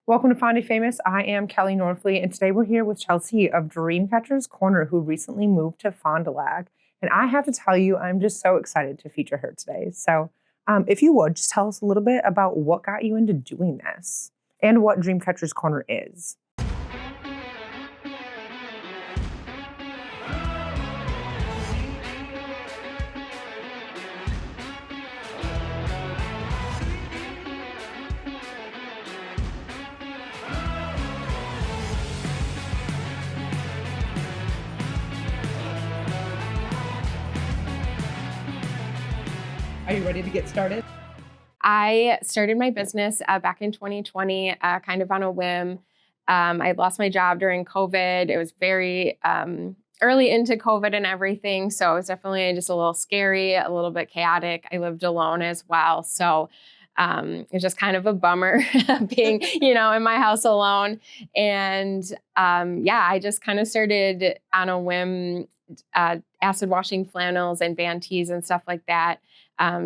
Welcome to Fondy Famous. I am Kelly Norfleet, and today we're here with Chalsey of Dreamcatchers Corner, who recently moved to Fond du Lac. And I have to tell you, I'm just so excited to feature her today. So if you would, just tell us a little bit about what got you into doing this and what Dreamcatchers Corner is. Are you ready to get started? I started my business back in 2020, kind of on a whim. I lost my job during COVID. It was very early into COVID and everything. So it was definitely just a little scary, a little bit chaotic. I lived alone as well. So it was just kind of a bummer being, in my house alone. And I just kind of started on a whim, acid washing flannels and band tees and stuff like that.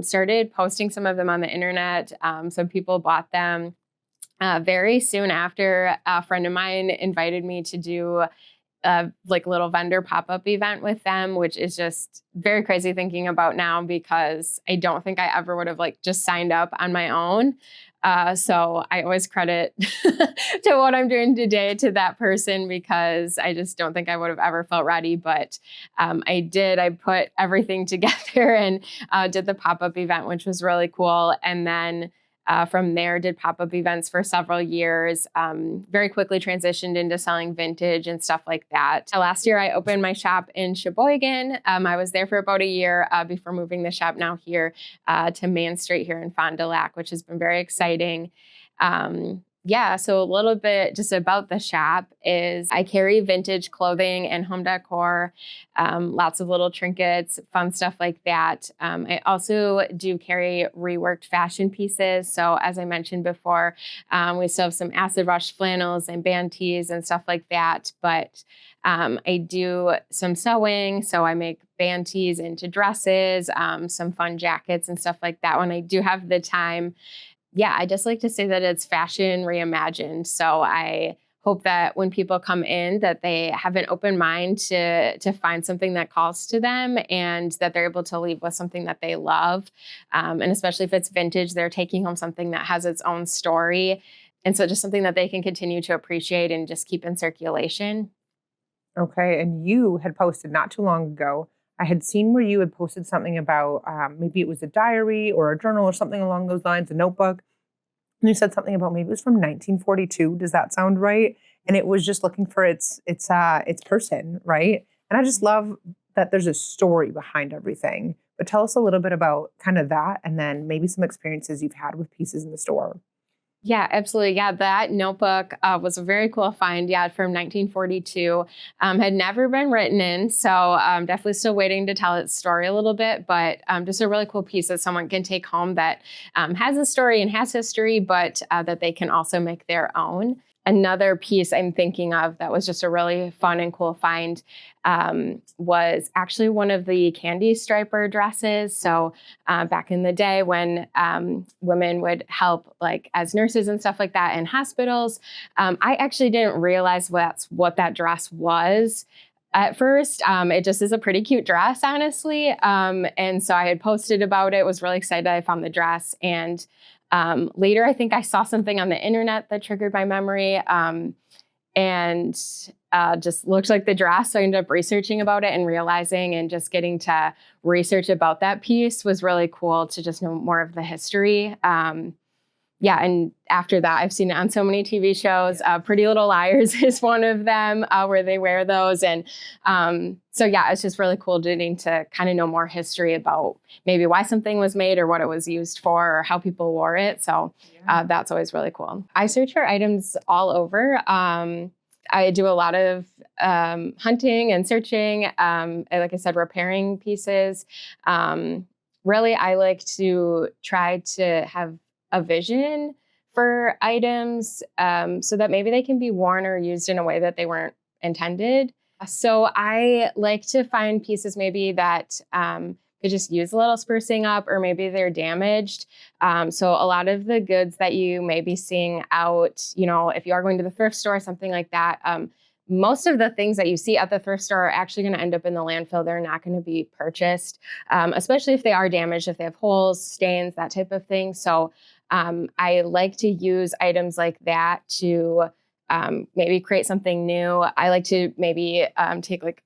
Started posting some of them on the internet. Some people bought them. Very soon after, a friend of mine invited me to do a little vendor pop-up event with them, which is just very crazy thinking about now because I don't think I ever would have just signed up on my own. So I always credit to what I'm doing today to that person because I just don't think I would have ever felt ready. But I did. I put everything together and did the pop-up event, which was really cool. And then from there, did pop-up events for several years, very quickly transitioned into selling vintage and stuff like that. Last year, I opened my shop in Sheboygan. I was there for about a year before moving the shop now here to Main Street here in Fond du Lac, which has been very exciting. So a little bit just about the shop is I carry vintage clothing and home decor, lots of little trinkets, fun stuff like that. I also do carry reworked fashion pieces. So as I mentioned before, we still have some acid wash flannels and band tees and stuff like that. But I do some sewing. So I make band tees into dresses, some fun jackets and stuff like that when I do have the time. Yeah, I just like to say that it's fashion reimagined. So I hope that when people come in that they have an open mind to find something that calls to them and that they're able to leave with something that they love. And especially if it's vintage, they're taking home something that has its own story. And so just something that they can continue to appreciate and just keep in circulation. Okay, and you had posted not too long ago. I had seen where you had posted something about maybe it was a diary or a journal or something along those lines, a notebook. And you said something about maybe it was from 1942. Does that sound right? And it was just looking for its person, right? And I just love that there's a story behind everything. But tell us a little bit about kind of that and then maybe some experiences you've had with pieces in the store. Yeah, absolutely. Yeah, that notebook was a very cool find. Yeah, from 1942. Had never been written in. So definitely still waiting to tell its story a little bit. But just a really cool piece that someone can take home that has a story and has history, but that they can also make their own. Another piece I'm thinking of that was just a really fun and cool find was actually one of the candy striper dresses. So back in the day when women would help as nurses and stuff like that in hospitals, I actually didn't realize what that dress was. At first, it just is a pretty cute dress, honestly. And so I had posted about it, was really excited I found the dress. And later, I think I saw something on the internet that triggered my memory and just looked like the dress. So I ended up researching about it and realizing and just getting to research about that piece was really cool to just know more of the history. And after that, I've seen it on so many TV shows. Pretty Little Liars is one of them where they wear those. And it's just really cool getting to kind of know more history about maybe why something was made or what it was used for or how people wore it. So that's always really cool. I search for items all over. I do a lot of hunting and searching, like I said, repairing pieces. Really, I like to try to have a vision for items so that maybe they can be worn or used in a way that they weren't intended. So I like to find pieces maybe that could just use a little sprucing up, or maybe they're damaged. So a lot of the goods that you may be seeing out, if you are going to the thrift store, something like that, most of the things that you see at the thrift store are actually going to end up in the landfill. They're not going to be purchased, especially if they are damaged, if they have holes, stains, that type of thing. So I like to use items like that to maybe create something new. I like to maybe take like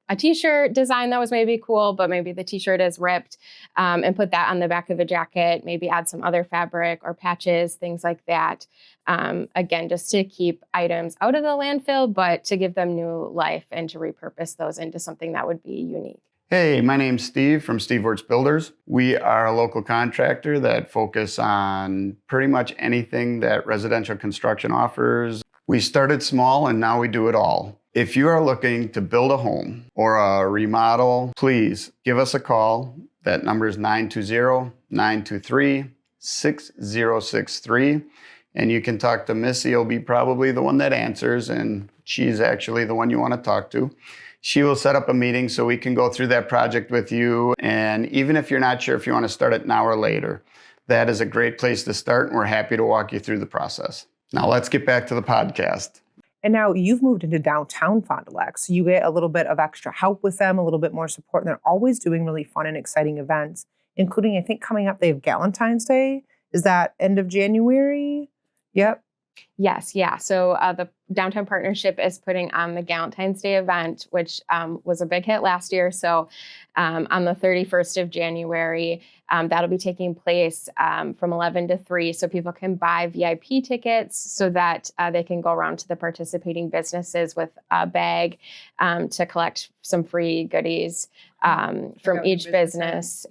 a t-shirt design that was maybe cool, but maybe the t-shirt is ripped, and put that on the back of a jacket, maybe add some other fabric or patches, things like that. Again, just to keep items out of the landfill, but to give them new life and to repurpose those into something that would be unique. Hey, my name's Steve from Steve Works Builders. We are a local contractor that focus on pretty much anything that residential construction offers. We started small and now we do it all. If you are looking to build a home or a remodel, please give us a call. That number is 920-923-6063. And you can talk to Missy. You'll be probably the one that answers, and she's actually the one you want to talk to. She will set up a meeting so we can go through that project with you. And even if you're not sure if you want to start it now or later, that is a great place to start, and we're happy to walk you through the process. Now let's get back to the podcast. And now you've moved into downtown Fond du Lac, so you get a little bit of extra help with them, a little bit more support, and they're always doing really fun and exciting events, including, I think, coming up, they have Galentine's Day. Is that end of January? Yep. Yes. Yeah. So the Downtown Partnership is putting on the Galentine's Day event, which was a big hit last year. So on the 31st of January, that'll be taking place from 11 to 3. So people can buy VIP tickets so that they can go around to the participating businesses with a bag to collect some free goodies from each business.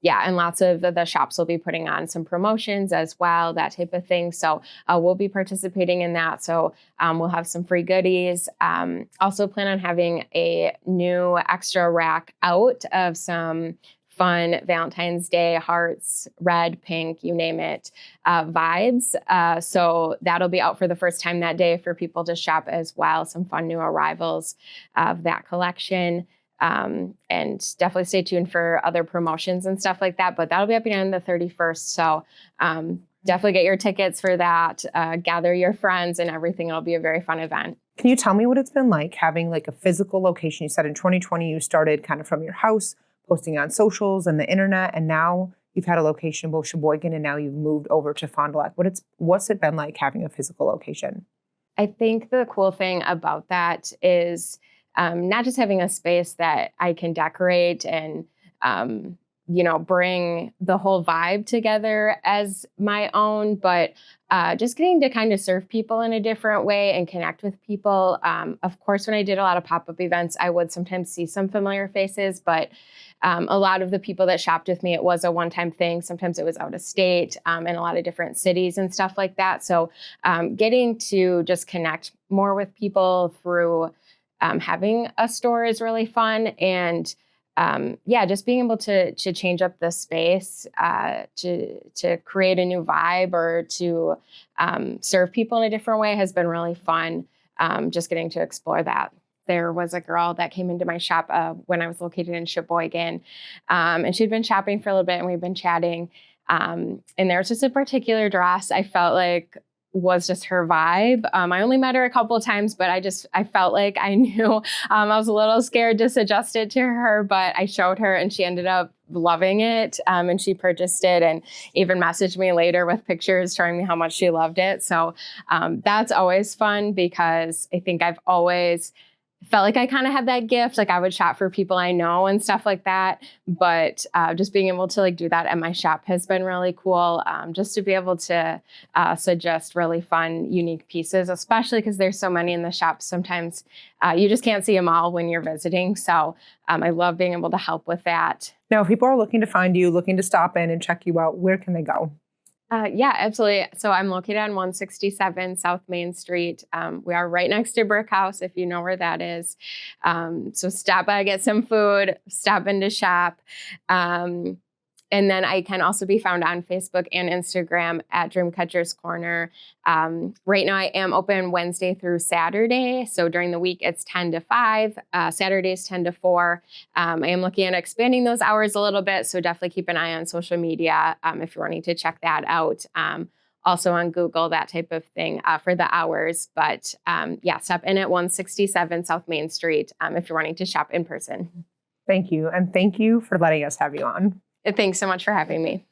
Yeah, and lots of the shops will be putting on some promotions as well, that type of thing. So we'll be participating in that. So we'll have some free goodies. Also plan on having a new extra rack out of some fun Valentine's Day hearts, red, pink, you name it, vibes. So that'll be out for the first time that day for people to shop as well. Some fun new arrivals of that collection. And definitely stay tuned for other promotions and stuff like that. But that'll be up on the 31st. So definitely get your tickets for that. Gather your friends and everything. It'll be a very fun event. Can you tell me what it's been like having like a physical location? You said in 2020 you started kind of from your house, posting on socials and the internet, and now you've had a location in both Sheboygan and now you've moved over to Fond du Lac. What's it been like having a physical location? I think the cool thing about that is not just having a space that I can decorate and, bring the whole vibe together as my own, but just getting to kind of serve people in a different way and connect with people. Of course, when I did a lot of pop-up events, I would sometimes see some familiar faces, but a lot of the people that shopped with me, it was a one-time thing. Sometimes it was out of state in a lot of different cities and stuff like that. So getting to just connect more with people through having a store is really fun. And just being able to change up the space, to create a new vibe or to serve people in a different way has been really fun. Just getting to explore that. There was a girl that came into my shop when I was located in Sheboygan, and she'd been shopping for a little bit and we've been chatting. And there was just a particular dress I felt like was just her vibe. I only met her a couple of times, but I felt like I knew. I was a little scared to suggest it to her, but I showed her and she ended up loving it. And she purchased it and even messaged me later with pictures showing me how much she loved it. So that's always fun because I think I've always felt like I kind of had that gift. Like I would shop for people I know and stuff like that. But just being able to like do that at my shop has been really cool. Just to be able to suggest really fun, unique pieces, especially because there's so many in the shop. Sometimes you just can't see them all when you're visiting. So I love being able to help with that. Now, if people are looking to find you, looking to stop in and check you out, where can they go? Yeah, absolutely. So I'm located on 167 South Main Street. We are right next to Brick House, if you know where that is. So stop by, get some food, stop in to shop. And then I can also be found on Facebook and Instagram at Dreamcatchers Corner. Right now I am open Wednesday through Saturday. So during the week it's 10 to 5, Saturdays 10 to 4. I am looking at expanding those hours a little bit. So definitely keep an eye on social media if you're wanting to check that out. Also on Google, that type of thing for the hours. But stop in at 167 South Main Street if you're wanting to shop in person. Thank you. And thank you for letting us have you on. Thanks so much for having me.